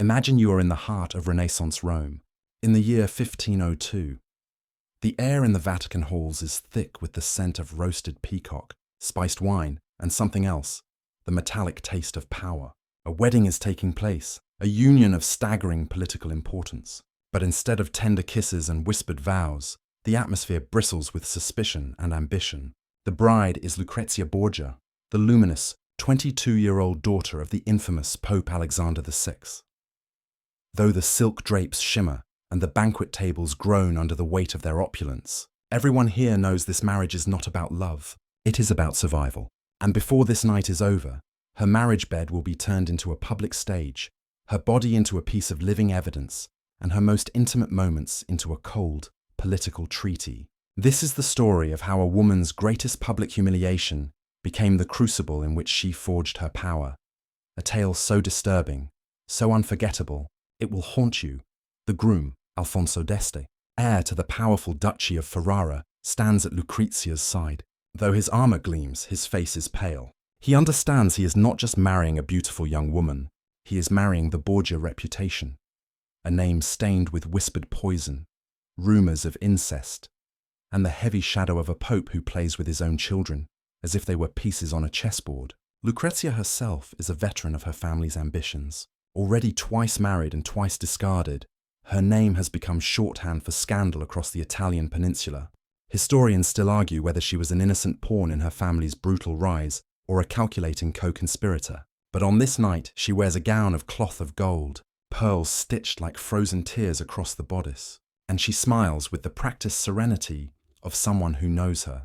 Imagine you are in the heart of Renaissance Rome, in the year 1502. The air in the Vatican halls is thick with the scent of roasted peacock, spiced wine, and something else, the metallic taste of power. A wedding is taking place, a union of staggering political importance. But instead of tender kisses and whispered vows, the atmosphere bristles with suspicion and ambition. The bride is Lucrezia Borgia, the luminous, 22-year-old daughter of the infamous Pope Alexander VI. Though the silk drapes shimmer and the banquet tables groan under the weight of their opulence, everyone here knows this marriage is not about love. It is about survival. And before this night is over, her marriage bed will be turned into a public stage, her body into a piece of living evidence, and her most intimate moments into a cold, political treaty. This is the story of how a woman's greatest public humiliation became the crucible in which she forged her power. A tale so disturbing, so unforgettable, it will haunt you. The groom, Alfonso d'Este, heir to the powerful Duchy of Ferrara, stands at Lucrezia's side. Though his armor gleams, his face is pale. He understands he is not just marrying a beautiful young woman, he is marrying the Borgia reputation. A name stained with whispered poison, rumors of incest, and the heavy shadow of a pope who plays with his own children, as if they were pieces on a chessboard. Lucrezia herself is a veteran of her family's ambitions. Already twice married and twice discarded, her name has become shorthand for scandal across the Italian peninsula. Historians still argue whether she was an innocent pawn in her family's brutal rise or a calculating co-conspirator. But on this night, she wears a gown of cloth of gold, pearls stitched like frozen tears across the bodice, and she smiles with the practiced serenity of someone who knows her.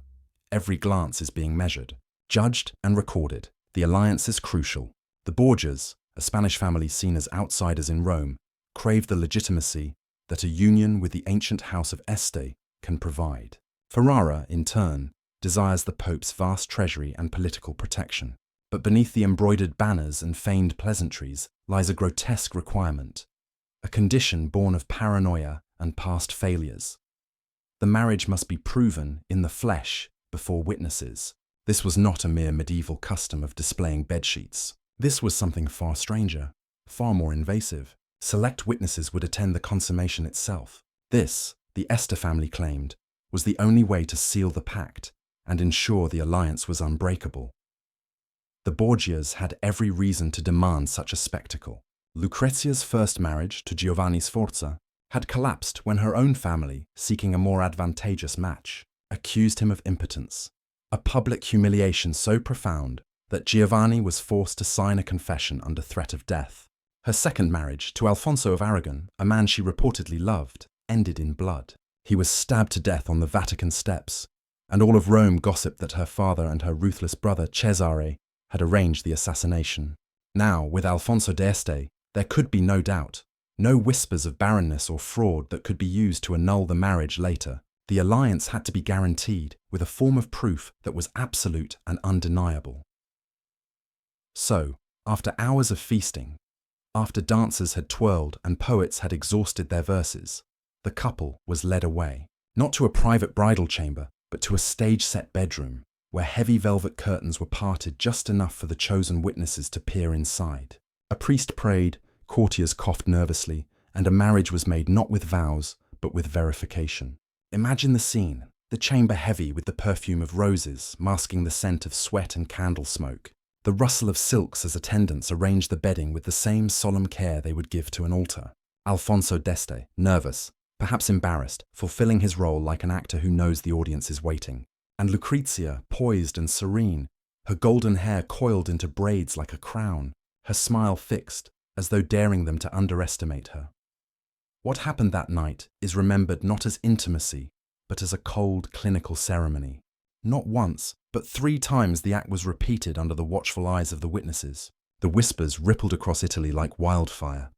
Every glance is being measured, judged and recorded. The alliance is crucial. The Borgias, a Spanish family seen as outsiders in Rome, crave the legitimacy that a union with the ancient house of Este can provide. Ferrara, in turn, desires the Pope's vast treasury and political protection. But beneath the embroidered banners and feigned pleasantries lies a grotesque requirement, a condition born of paranoia and past failures. The marriage must be proven in the flesh before witnesses. This was not a mere medieval custom of displaying bedsheets. This was something far stranger, far more invasive. Select witnesses would attend the consummation itself. This, the Este family claimed, was the only way to seal the pact and ensure the alliance was unbreakable. The Borgias had every reason to demand such a spectacle. Lucrezia's first marriage to Giovanni Sforza had collapsed when her own family, seeking a more advantageous match, accused him of impotence, a public humiliation so profound that Giovanni was forced to sign a confession under threat of death. Her second marriage to Alfonso of Aragon, a man she reportedly loved, ended in blood. He was stabbed to death on the Vatican steps, and all of Rome gossiped that her father and her ruthless brother Cesare had arranged the assassination. Now, with Alfonso d'Este, there could be no doubt, no whispers of barrenness or fraud that could be used to annul the marriage later. The alliance had to be guaranteed with a form of proof that was absolute and undeniable. So, after hours of feasting, after dancers had twirled and poets had exhausted their verses, the couple was led away, not to a private bridal chamber, but to a stage-set bedroom, where heavy velvet curtains were parted just enough for the chosen witnesses to peer inside. A priest prayed, courtiers coughed nervously, and a marriage was made not with vows, but with verification. Imagine the scene, the chamber heavy with the perfume of roses, masking the scent of sweat and candle smoke, the rustle of silks as attendants arranged the bedding with the same solemn care they would give to an altar. Alfonso d'Este, nervous, perhaps embarrassed, fulfilling his role like an actor who knows the audience is waiting. And Lucrezia, poised and serene, her golden hair coiled into braids like a crown, her smile fixed, as though daring them to underestimate her. What happened that night is remembered not as intimacy, but as a cold, clinical ceremony. Not once, but 3 times the act was repeated under the watchful eyes of the witnesses. The whispers rippled across Italy like wildfire.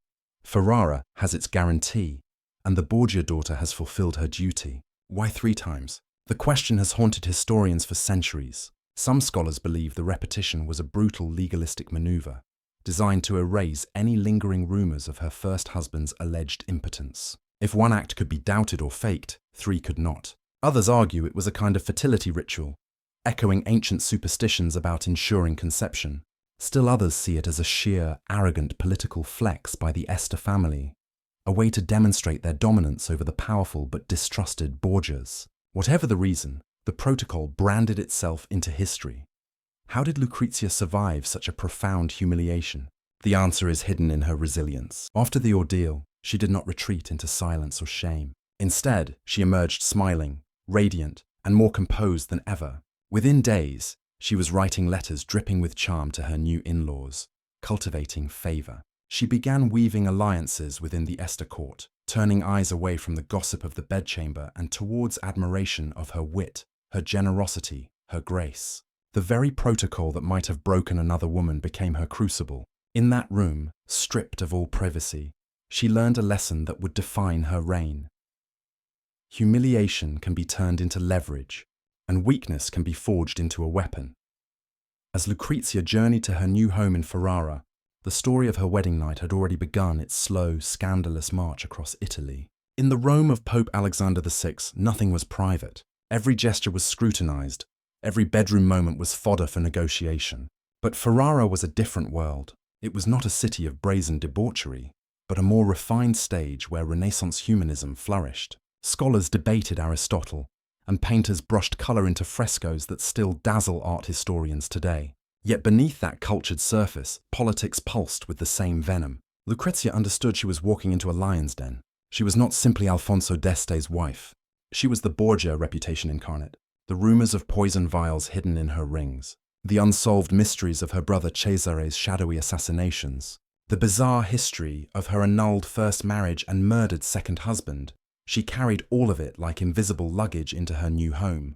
Ferrara has its guarantee, and the Borgia daughter has fulfilled her duty. Why 3 times? The question has haunted historians for centuries. Some scholars believe the repetition was a brutal legalistic maneuver, designed to erase any lingering rumors of her first husband's alleged impotence. If one act could be doubted or faked, 3 could not. Others argue it was a kind of fertility ritual, echoing ancient superstitions about ensuring conception. Still others see it as a sheer, arrogant political flex by the Este family, a way to demonstrate their dominance over the powerful but distrusted Borgias. Whatever the reason, the protocol branded itself into history. How did Lucrezia survive such a profound humiliation? The answer is hidden in her resilience. After the ordeal, she did not retreat into silence or shame. Instead, she emerged smiling, radiant, and more composed than ever. Within days, she was writing letters dripping with charm to her new in-laws, cultivating favor. She began weaving alliances within the Este court, turning eyes away from the gossip of the bedchamber and towards admiration of her wit, her generosity, her grace. The very protocol that might have broken another woman became her crucible. In that room, stripped of all privacy, she learned a lesson that would define her reign. Humiliation can be turned into leverage, and weakness can be forged into a weapon. As Lucrezia journeyed to her new home in Ferrara, the story of her wedding night had already begun its slow, scandalous march across Italy. In the Rome of Pope Alexander VI, nothing was private. Every gesture was scrutinized. Every bedroom moment was fodder for negotiation. But Ferrara was a different world. It was not a city of brazen debauchery, but a more refined stage where Renaissance humanism flourished. Scholars debated Aristotle, and painters brushed color into frescoes that still dazzle art historians today. Yet beneath that cultured surface, politics pulsed with the same venom. Lucrezia understood she was walking into a lion's den. She was not simply Alfonso d'Este's wife. She was the Borgia reputation incarnate, the rumors of poison vials hidden in her rings, the unsolved mysteries of her brother Cesare's shadowy assassinations, the bizarre history of her annulled first marriage and murdered second husband. She carried all of it like invisible luggage into her new home.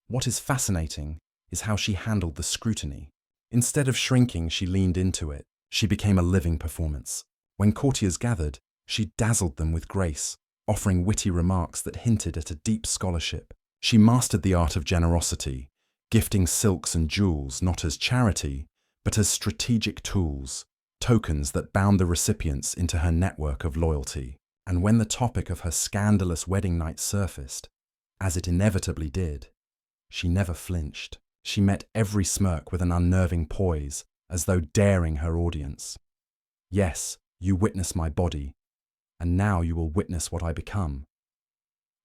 What is fascinating is how she handled the scrutiny. Instead of shrinking, she leaned into it. She became a living performance. When courtiers gathered, she dazzled them with grace, offering witty remarks that hinted at a deep scholarship. She mastered the art of generosity, gifting silks and jewels not as charity, but as strategic tools, tokens that bound the recipients into her network of loyalty. And when the topic of her scandalous wedding night surfaced, as it inevitably did, she never flinched. She met every smirk with an unnerving poise, as though daring her audience. Yes, you witness my body, and now you will witness what I become.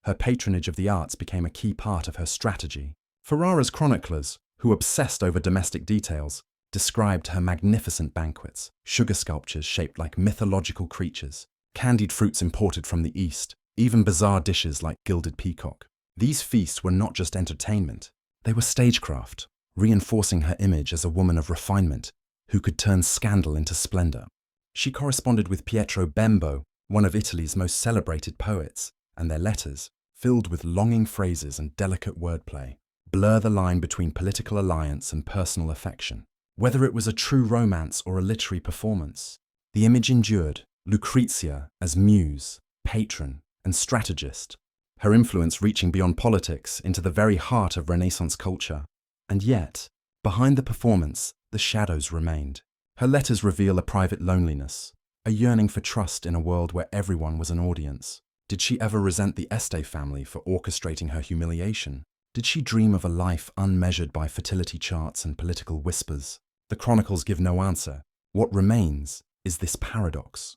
Her patronage of the arts became a key part of her strategy. Ferrara's chroniclers, who obsessed over domestic details, described her magnificent banquets, sugar sculptures shaped like mythological creatures, candied fruits imported from the East, even bizarre dishes like gilded peacock. These feasts were not just entertainment, they were stagecraft, reinforcing her image as a woman of refinement who could turn scandal into splendor. She corresponded with Pietro Bembo, one of Italy's most celebrated poets, and their letters, filled with longing phrases and delicate wordplay, blur the line between political alliance and personal affection. Whether it was a true romance or a literary performance, the image endured. Lucrezia as muse, patron, and strategist, her influence reaching beyond politics into the very heart of Renaissance culture. And yet, behind the performance, the shadows remained. Her letters reveal a private loneliness, a yearning for trust in a world where everyone was an audience. Did she ever resent the Este family for orchestrating her humiliation? Did she dream of a life unmeasured by fertility charts and political whispers? The chronicles give no answer. What remains is this paradox.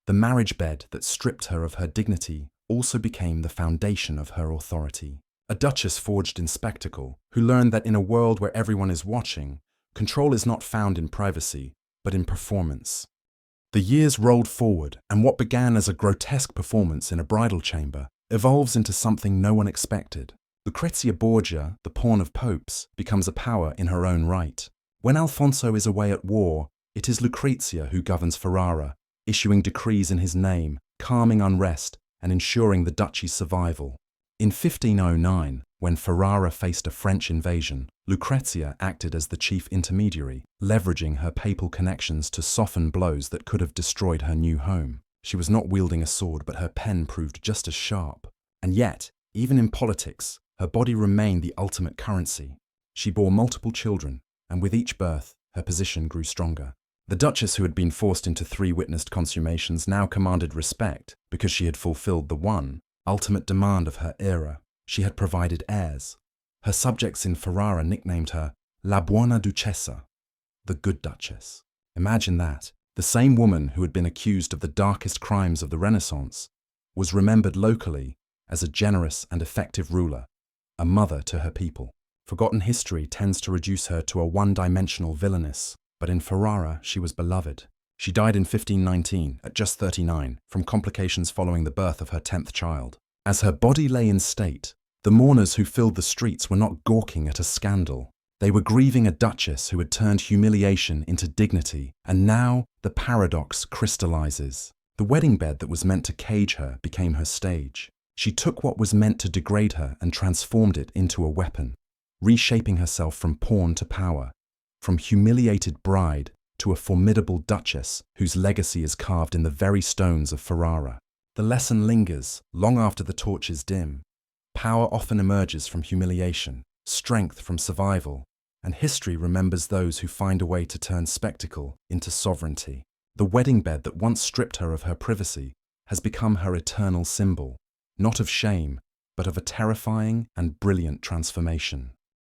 The marriage bed that stripped her of her dignity also became the foundation of her authority. A duchess forged in spectacle, who learned that in a world where everyone is watching, control is not found in privacy, but in performance. The years rolled forward, and what began as a grotesque performance in a bridal chamber evolves into something no one expected. Lucrezia Borgia, the pawn of popes, becomes a power in her own right. When Alfonso is away at war, it is Lucrezia who governs Ferrara, issuing decrees in his name, calming unrest, and ensuring the duchy's survival. In 1509, when Ferrara faced a French invasion, Lucrezia acted as the chief intermediary, leveraging her papal connections to soften blows that could have destroyed her new home. She was not wielding a sword, but her pen proved just as sharp. And yet, even in politics, her body remained the ultimate currency. She bore multiple children, and with each birth, her position grew stronger. The duchess, who had been forced into 3 witnessed consummations, now commanded respect because she had fulfilled the one ultimate demand of her era. She had provided heirs. Her subjects in Ferrara nicknamed her La Buona Duchessa, the good Duchess. Imagine that. The same woman who had been accused of the darkest crimes of the Renaissance was remembered locally as a generous and effective ruler, a mother to her people. Forgotten history tends to reduce her to a one-dimensional villainess, but in Ferrara she was beloved. She died in 1519, at just 39, from complications following the birth of her 10th child. As her body lay in state, the mourners who filled the streets were not gawking at a scandal. They were grieving a duchess who had turned humiliation into dignity, and now the paradox crystallizes. The wedding bed that was meant to cage her became her stage. She took what was meant to degrade her and transformed it into a weapon, reshaping herself from pawn to power, from humiliated bride to a formidable duchess whose legacy is carved in the very stones of Ferrara. The lesson lingers long after the torches dim. Power often emerges from humiliation, strength from survival, and history remembers those who find a way to turn spectacle into sovereignty. The wedding bed that once stripped her of her privacy has become her eternal symbol, not of shame, but of a terrifying and brilliant transformation.